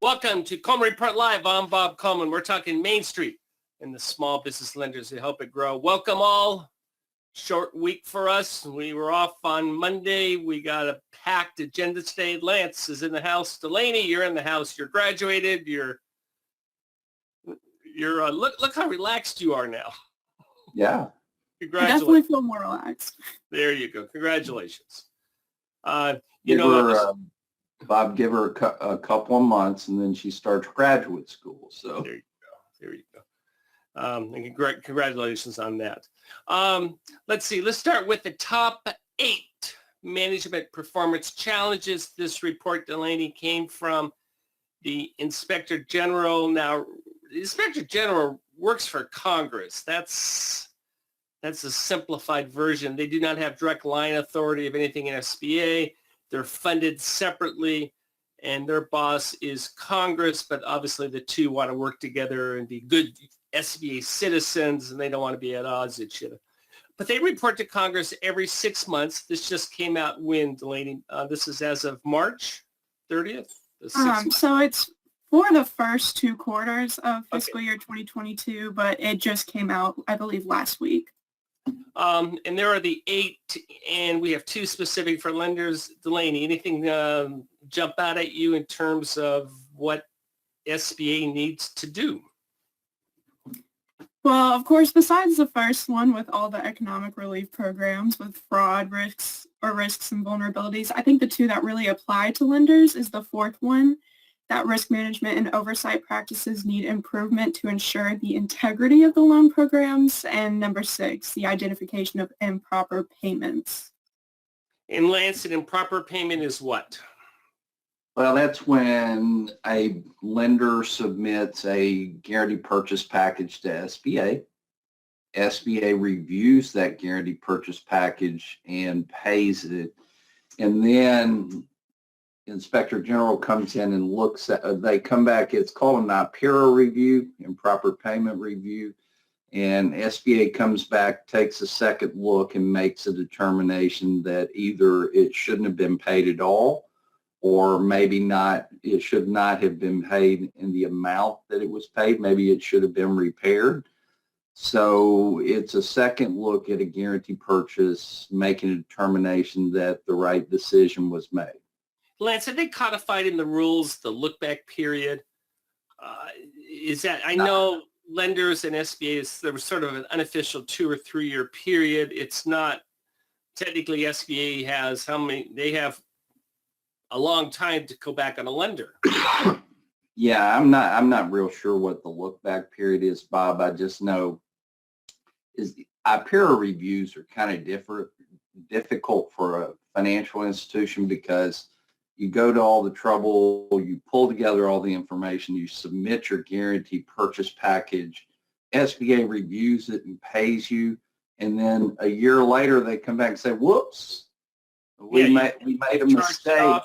Welcome to Coleman Report Live. I'm Bob Coleman. We're talking Main Street and the small business lenders who help it grow. Welcome all. Short week for us. We were off on Monday. We got a packed agenda today. Lance is in the house. Delaney, you're in the house. You're graduated. You're look how relaxed you are now. Yeah. Congratulations. I definitely feel more relaxed. There you go. Congratulations. Bob, give her a couple of months, and then she starts graduate school. So there you go. There you go. And congratulations on that. Let's see. Let's start with the top 8 management performance challenges. This report, Delaney, came from the Inspector General. Now, the Inspector General works for Congress. That's a simplified version. They do not have direct line authority of anything in SBA. They're funded separately, and their boss is Congress, but obviously the two want to work together and be good SBA citizens, and they don't want to be at odds with each other. But they report to Congress every 6 months. This just came out when, Delaney? This is as of March 30th? So it's for the first 2 quarters of fiscal year 2022, but it just came out, I believe, last week. And there are the 8, and we have 2 specific for lenders. Delaney, anything jump out at you in terms of what SBA needs to do? Well, of course, besides the first one with all the economic relief programs with fraud risks and vulnerabilities, I think the 2 that really apply to lenders is the 4th one, that risk management and oversight practices need improvement to ensure the integrity of the loan programs, and number 6, the identification of improper payments. And Lance, an improper payment is what? Well, that's when a lender submits a guaranteed purchase package to SBA. SBA reviews that guaranteed purchase package and pays it. And then Inspector General comes in and looks at, they come back, it's called a NIPERA review, improper payment review, and SBA comes back, takes a second look, and makes a determination that either it shouldn't have been paid at all, or maybe not, it should not have been paid in the amount that it was paid. Maybe it should have been repaired. So it's a second look at a guaranteed purchase, making a determination that the right decision was made. Lance, have they codified in the rules the look-back period? Is that, I know lenders and SBAs, there was sort of an unofficial 2 or 3 year period. It's not, technically SBA has how many, they have a long time to go back on a lender. Yeah, I'm not real sure what the look-back period is, Bob. I just know IPERA reviews are kind of difficult for a financial institution because you go to all the trouble, you pull together all the information, you submit your guaranteed purchase package, SBA reviews it and pays you, and then a year later they come back and say, whoops, we made a mistake.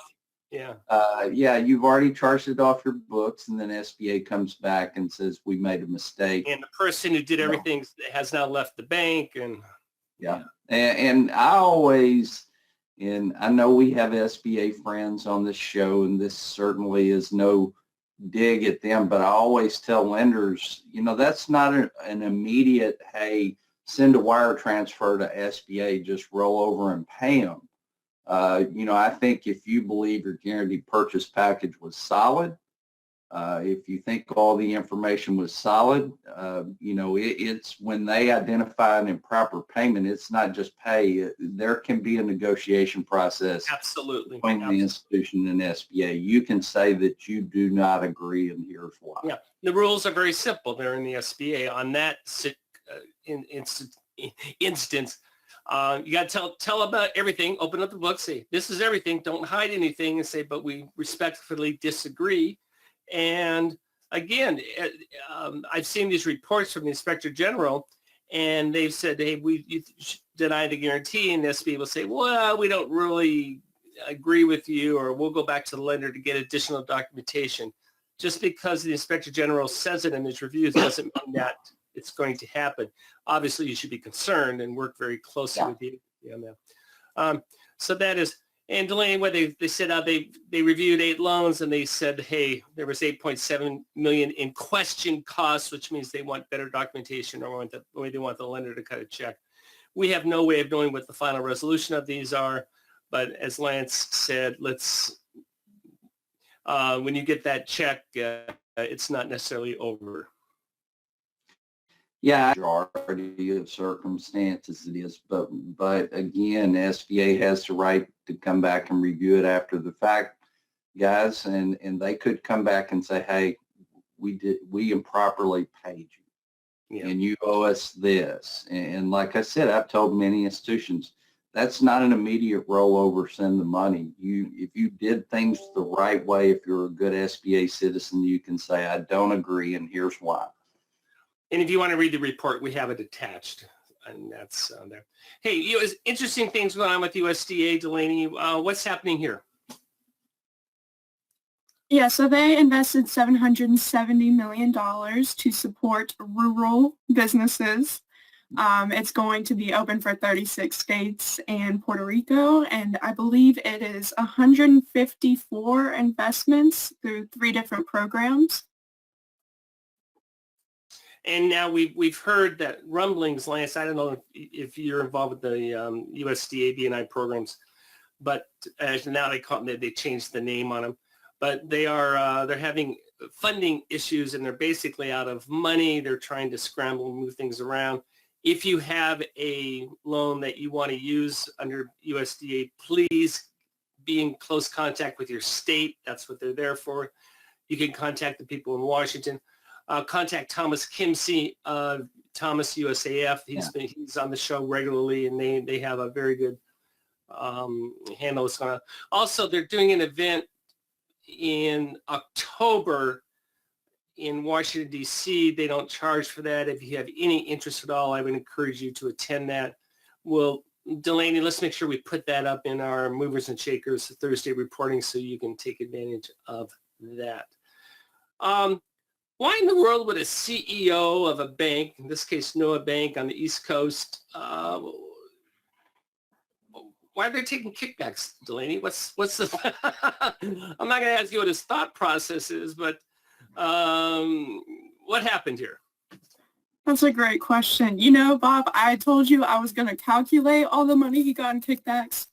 Yeah, you've already charged it off your books, and then SBA comes back and says, we made a mistake. And the person who did everything has now left the bank. And yeah. And I always... And I know we have SBA friends on this show, and this certainly is no dig at them, but I always tell lenders, that's not an immediate, hey, send a wire transfer to SBA, just roll over and pay them. I think if you believe your guaranteed purchase package was solid, if you think all the information was solid, it's when they identify an improper payment, it's not just pay. There can be a negotiation process. Absolutely. Between the institution and SBA. You can say that you do not agree, and here's why. Yeah, the rules are very simple. They're in the SBA. On that instance, you got to tell about everything. Open up the book, say, this is everything. Don't hide anything, and say, but we respectfully disagree. And again, I've seen these reports from the Inspector General, and they've said, hey, you deny the guarantee, and SBA will say, well, we don't really agree with you, or we'll go back to the lender to get additional documentation. Just because the Inspector General says it in his reviews doesn't mean that it's going to happen. Obviously, you should be concerned and work very closely with you on that. So that is, And Delaney, what they said, they reviewed 8 loans and they said, hey, there was 8.7 million in question costs, which means they want better documentation or they want the lender to cut a check. We have no way of knowing what the final resolution of these are, but as Lance said, let's when you get that check, it's not necessarily over. Yeah, majority of circumstances it is, but again, SBA has the right to come back and review it after the fact, guys, and they could come back and say, hey, we improperly paid you, and you owe us this. And like I said, I've told many institutions, that's not an immediate rollover, send the money. If you did things the right way, if you're a good SBA citizen, you can say, I don't agree, and here's why. And if you want to read the report, we have it attached, and that's there. Hey, interesting things going on with USDA, Delaney. What's happening here? Yeah, so they invested $770 million to support rural businesses. It's going to be open for 36 states and Puerto Rico, and I believe it is 154 investments through 3 different programs. And now we've heard that rumblings, Lance. I don't know if you're involved with the USDA B&I programs, but as now they changed the name on them. But they're having funding issues and they're basically out of money. They're trying to scramble and move things around. If you have a loan that you want to use under USDA, please be in close contact with your state. That's what they're there for. You can contact the people in Washington. Contact Thomas Kimsey, Thomas USAF. He's on the show regularly, and they have a very good handle what's going on. Also, they're doing an event in October in Washington, D.C. They don't charge for that. If you have any interest at all, I would encourage you to attend that. Well, Delaney, let's make sure we put that up in our Movers and Shakers Thursday reporting so you can take advantage of that. Why in the world would a CEO of a bank, in this case Noah Bank on the East Coast, why are they taking kickbacks, Delaney? What's the? I'm not going to ask you what his thought process is, but what happened here? That's a great question. You know, Bob, I told you I was going to calculate all the money he got in kickbacks.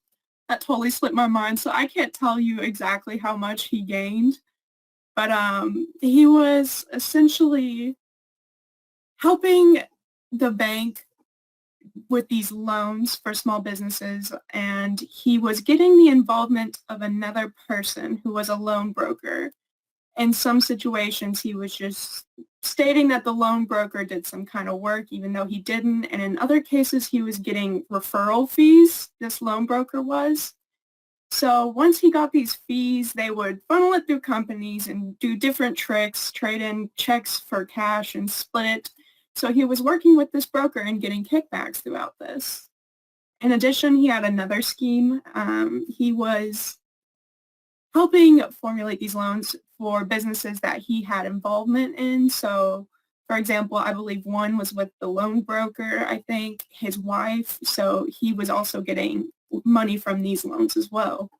That totally slipped my mind, so I can't tell you exactly how much he gained. But he was essentially helping the bank with these loans for small businesses, and he was getting the involvement of another person who was a loan broker. In some situations, he was just stating that the loan broker did some kind of work, even though he didn't. And in other cases, he was getting referral fees, this loan broker was. So once he got these fees, they would funnel it through companies and do different tricks, trade in checks for cash and split it. So he was working with this broker and getting kickbacks throughout this. In addition, he had another scheme. He was helping formulate these loans for businesses that he had involvement in. So, for example, I believe one was with the loan broker, I think, his wife. So he was also getting money from these loans as well.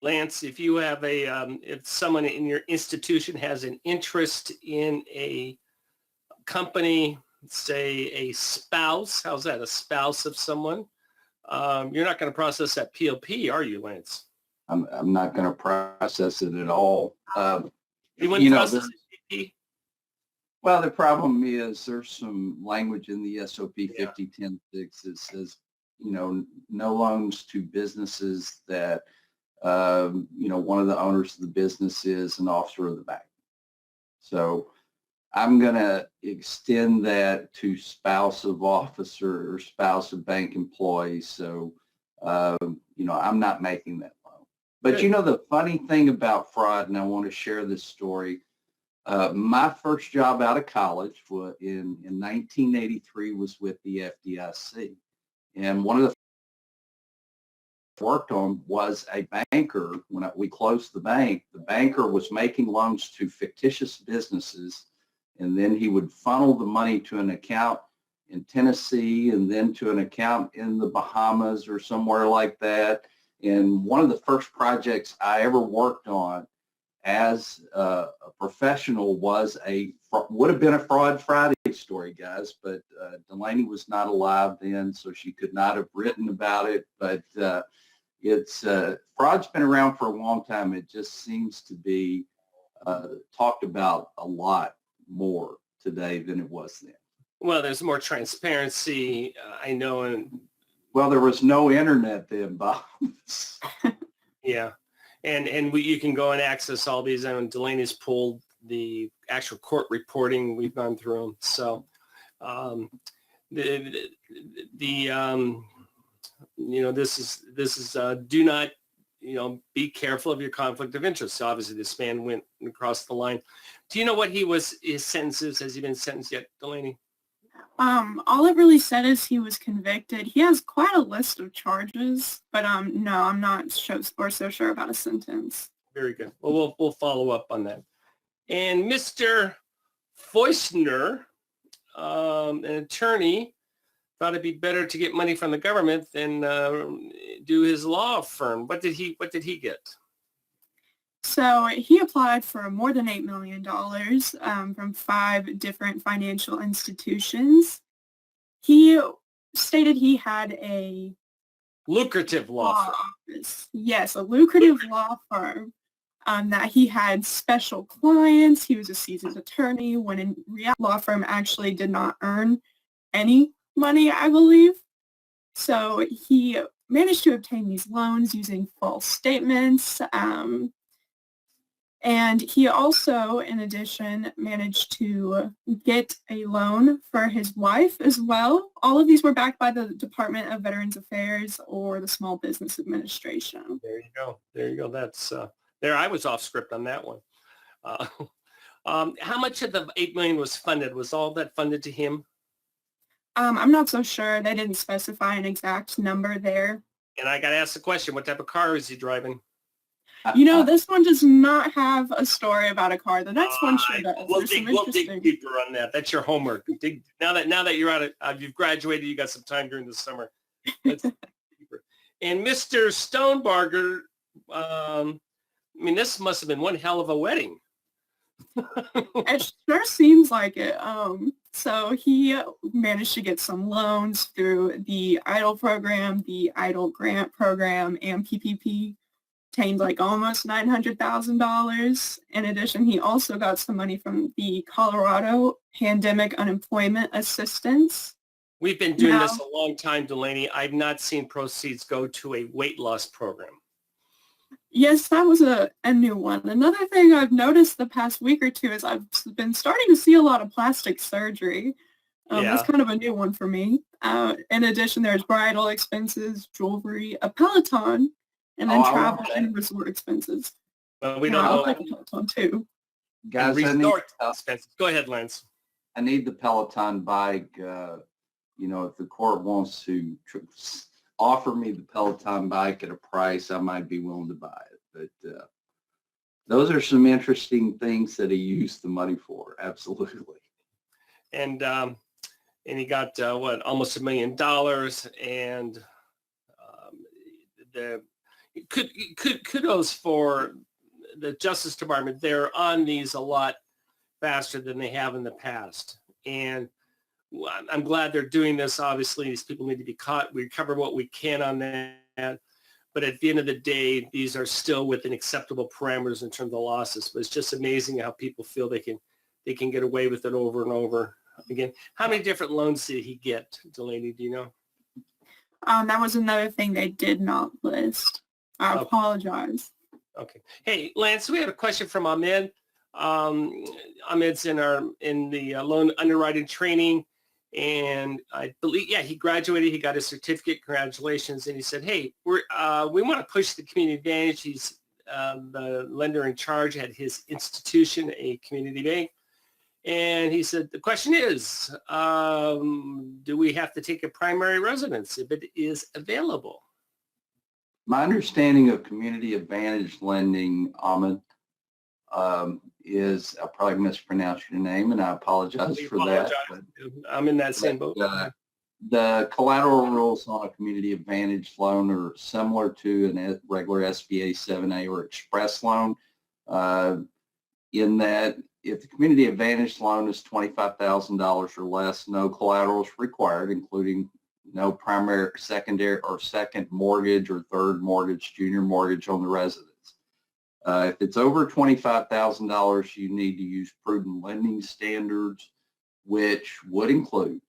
Lance, if you have if someone in your institution has an interest in a company, say a spouse, how's that, a spouse of someone, you're not going to process that POP, are you, Lance? I'm not going to process it at all. You wouldn't process it? Well, the problem is there's some language in the SOP 5010-6 that says, no loans to businesses that, one of the owners of the business is an officer of the bank. So I'm going to extend that to spouse of officer or spouse of bank employee. So, I'm not making that loan. But, the funny thing about fraud, and I want to share this story, my first job out of college in 1983 was with the FDIC. And one of the worked on was a banker. When we closed the banker was making loans to fictitious businesses, and then he would funnel the money to an account in Tennessee and then to an account in the Bahamas or somewhere like that. And one of the first projects I ever worked on as a professional was would have been a Fraud Friday story, guys, but Delaney was not alive then, so she could not have written about it. But fraud's been around for a long time. It just seems to be talked about a lot more today than it was then. Well, there's more transparency, I know, and well, there was no internet then, Bob. yeah. And you can go and access all these. And Delaney's pulled the actual court reporting. We've gone through them. So this is do not, be careful of your conflict of interest. So obviously this man went across the line. Do you know what his sentence is? Has he been sentenced yet, Delaney? All it really said is he was convicted. He has quite a list of charges, but no, I'm not so sure about a sentence. Very good. Well, we'll follow up on that. And Mr. Feusner, an attorney, thought it'd be better to get money from the government than do his law firm. What did he get? So he applied for more than $8 million from 5 different financial institutions. He stated he had a lucrative law firm. Office. Yes, a lucrative law firm, that he had special clients. He was a seasoned attorney when in reality, law firm actually did not earn any money, I believe. So he managed to obtain these loans using false statements. And he also, in addition, managed to get a loan for his wife as well. All of these were backed by the Department of Veterans Affairs or the Small Business Administration. There you go. There you go. That's there. I was off script on that one. How much of the $8 million was funded? Was all that funded to him? I'm not so sure. They didn't specify an exact number there. And I got to ask the question: what type of car is he driving? This one does not have a story about a car. The next one sure does. We'll dig deeper on that. That's your homework. Now that you're out of, you've graduated, you got some time during the summer. Let's dig deeper. And Mr. Stonebarger, this must have been one hell of a wedding. It sure seems like it. So he managed to get some loans through the EIDL program, the EIDL grant program, and PPP. Obtained like almost $900,000. In addition, he also got some money from the Colorado Pandemic Unemployment Assistance. We've been doing this a long time, Delaney. I've not seen proceeds go to a weight loss program. Yes, that was a new one. Another thing I've noticed the past week or two is I've been starting to see a lot of plastic surgery. That's kind of a new one for me. In addition, there's bridal expenses, jewelry, a Peloton, and then travel and resort expenses. Well, we don't know. I like the Peloton too. Guys, resort expenses. Go ahead, Lance. I need the Peloton bike. If the court wants to offer me the Peloton bike at a price, I might be willing to buy it. But those are some interesting things that he used the money for. Absolutely. And he got almost $1 million, and the kudos for the Justice Department. They're on these a lot faster than they have in the past. And I'm glad they're doing this. Obviously, these people need to be caught. We cover what we can on that. But at the end of the day, these are still within acceptable parameters in terms of losses. But it's just amazing how people feel they can get away with it over and over again. How many different loans did he get, Delaney? Do you know? That was another thing they did not list. I apologize. Okay. Hey, Lance, we have a question from Ahmed. Ahmed's in the loan underwriting training, and I believe, he graduated. He got his certificate. Congratulations. And he said, hey, we want to push the community advantage. He's the lender in charge at his institution, a community bank. And he said, the question is, do we have to take a primary residence if it is available? My understanding of community advantage lending, Ahmed, is, I probably mispronounced your name, and I apologize for that. I'm in that same boat. The collateral rules on a community advantage loan are similar to a regular SBA 7A or express loan, in that if the community advantage loan is $25,000 or less, no collateral is required, including no primary, secondary, or second mortgage or third mortgage, junior mortgage on the residence. If it's over $25,000, you need to use prudent lending standards, which would include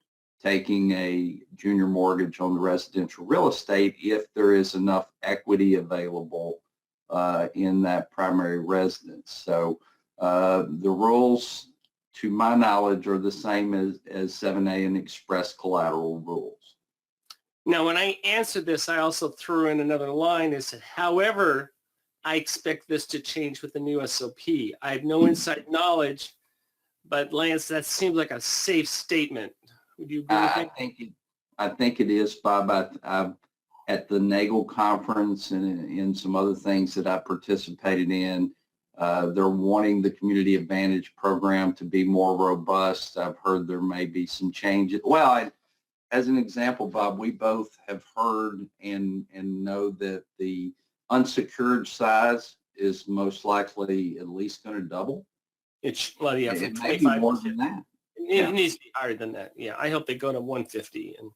taking a junior mortgage on the residential real estate if there is enough equity available in that primary residence. So the rules, to my knowledge, are the same as 7A and express collateral rules. Now, when I answered this, I also threw in another line and said, however, I expect this to change with the new SOP. I have no inside knowledge, but Lance, that seems like a safe statement. Would you agree with me? I think it is, Bob. At the NAGLE conference and in some other things that I participated in, they're wanting the Community Advantage program to be more robust. I've heard there may be some changes. Well, as an example, Bob, we both have heard and know that the unsecured size is most likely at least going to double. Well, yeah, It from may be 25 more to than that. It needs to be higher than that. Yeah, I hope they go to 150, and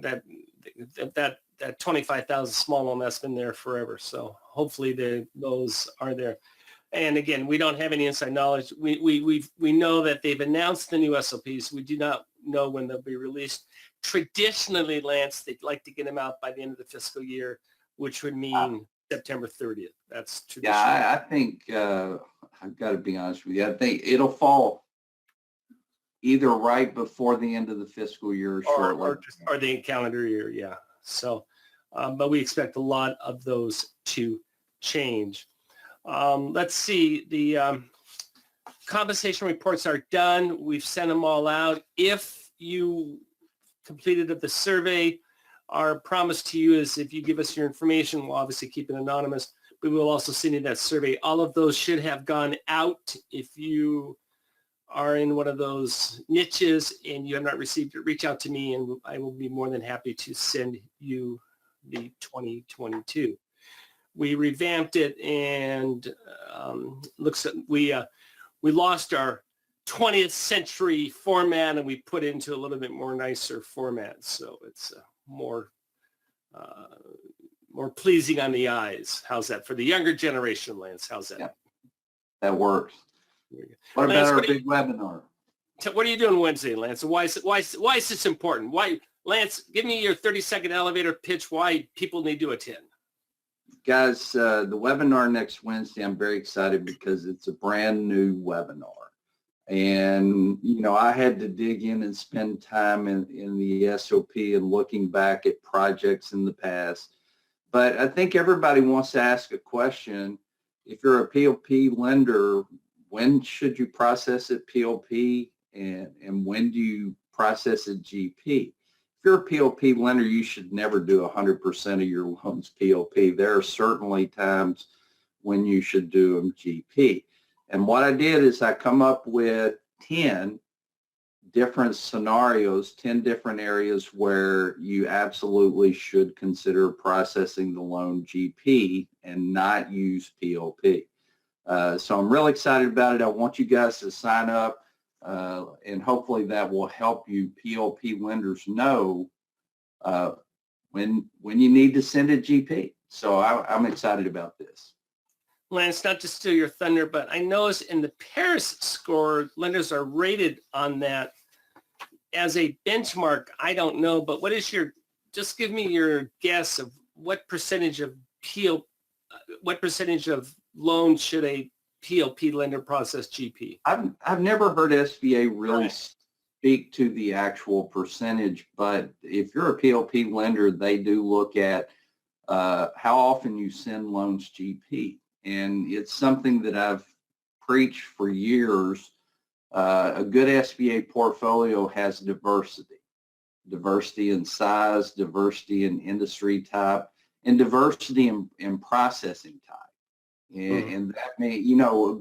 that 25,000 small loan, that's been there forever. So hopefully those are there. And again, we don't have any inside knowledge. We know that they've announced the new SOPs. We do not know when they'll be released. Traditionally, Lance, they'd like to get them out by the end of the fiscal year, which would mean September 30th. That's traditional. Yeah, I think I've got to be honest with you. I think it'll fall either right before the end of the fiscal year or shortly. Or the calendar year, yeah. So, but we expect a lot of those to change. Let's see. The compensation reports are done. We've sent them all out. If you completed the survey, our promise to you is if you give us your information, we'll obviously keep it anonymous, but we will also send you that survey. All of those should have gone out. If you are in one of those niches and you have not received it, reach out to me and I will be more than happy to send you the 2022. We revamped it and we lost our 20th century format and we put into a little bit more nicer format. So it's more pleasing on the eyes. How's that for the younger generation, Lance? How's that? Yeah, that works. What Lance, about our big webinar? What are you doing Wednesday, Lance? Why is this important? Why, Lance, give me your 30-second elevator pitch why people need to attend. Guys, the webinar next Wednesday, I'm very excited because it's a brand new webinar. And, you know, I had to dig in and spend time in the SOP and looking back at projects in the past. But I think everybody wants to ask a question. If you're a PLP lender, when should you process it PLP and when do you process it GP? If you're a PLP lender, you should never do 100% of your loans PLP. There are certainly times when you should do them GP. And what I did is I come up with 10 different scenarios, 10 different areas where you absolutely should consider processing the loan GP and not use PLP. So I'm really excited about it. I want you guys to sign up and hopefully that will help you PLP lenders know when you need to send it GP. So I'm excited about this. Lance, not to steal your thunder, but I noticed in the Paris score, lenders are rated on that as a benchmark. I don't know, but what is just give me your guess of what percentage of loans should a PLP lender process GP? I've never heard SBA really speak to the actual percentage, but if you're a PLP lender, they do look at how often you send loans GP. And it's something that I've preached for years. A good SBA portfolio has diversity in size, diversity in industry type, and diversity in processing type. And that means, you know,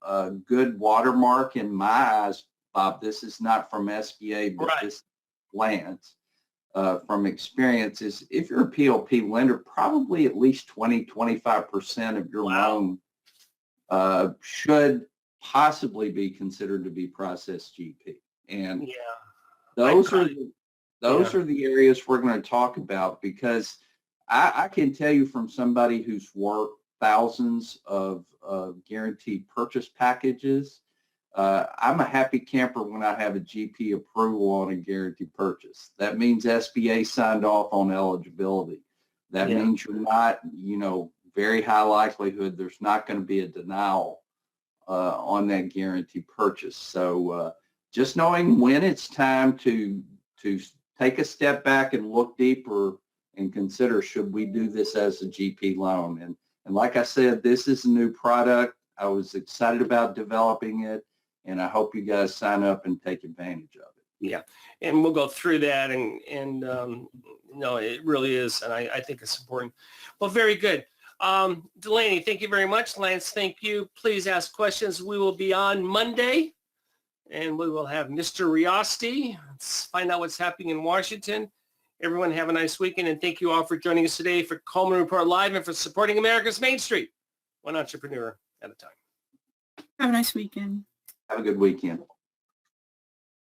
a good watermark in my eyes, Bob, this is not from SBA, but this glance from experience is if you're a PLP lender, probably at least 20-25% of your loan should possibly be considered to be processed GP. And Yeah. those are the areas we're going to talk about, because I can tell you from somebody who's worked thousands of guaranteed purchase packages, I'm a happy camper when I have a GP approval on a guaranteed purchase. That means SBA signed off on eligibility. That means you're not, very high likelihood there's not going to be a denial on that guaranteed purchase. So just knowing when it's time to take a step back and look deeper and consider, should we do this as a GP loan? And like I said, this is a new product. I was excited about developing it, and I hope you guys sign up and take advantage of it. Yeah, and we'll go through that, and it really is, and I think it's important. Well, very good. Delaney, thank you very much. Lance, thank you. Please ask questions. We will be on Monday, and we will have Mr. Riosti. Let's find out what's happening in Washington. Everyone have a nice weekend, and thank you all for joining us today for Coleman Report Live and for supporting America's Main Street, one entrepreneur at a time. Have a nice weekend. Have a good weekend.